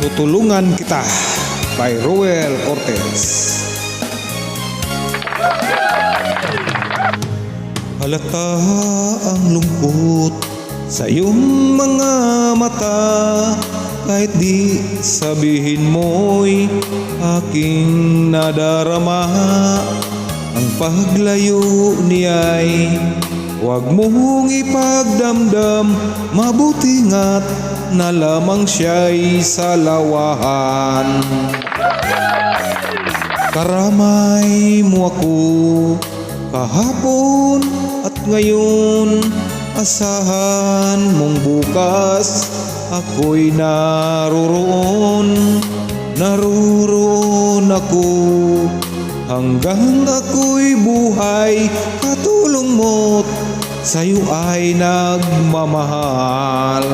Tutulungan Kita by Roel Cortez. Halata ang lungkot sa iyong mga mata, kahit di sabihin mo'y aking nadarama. Ang paglayo niya'y huwag mong ipagdamdam, mabuti nga't na lamang siya'y sa lawahan. Karamay mo ako kahapon at ngayon, asahan mong bukas ako'y naruroon ako. Hanggang ako'y buhay, katulong mo't sa'yo ay nagmamahal.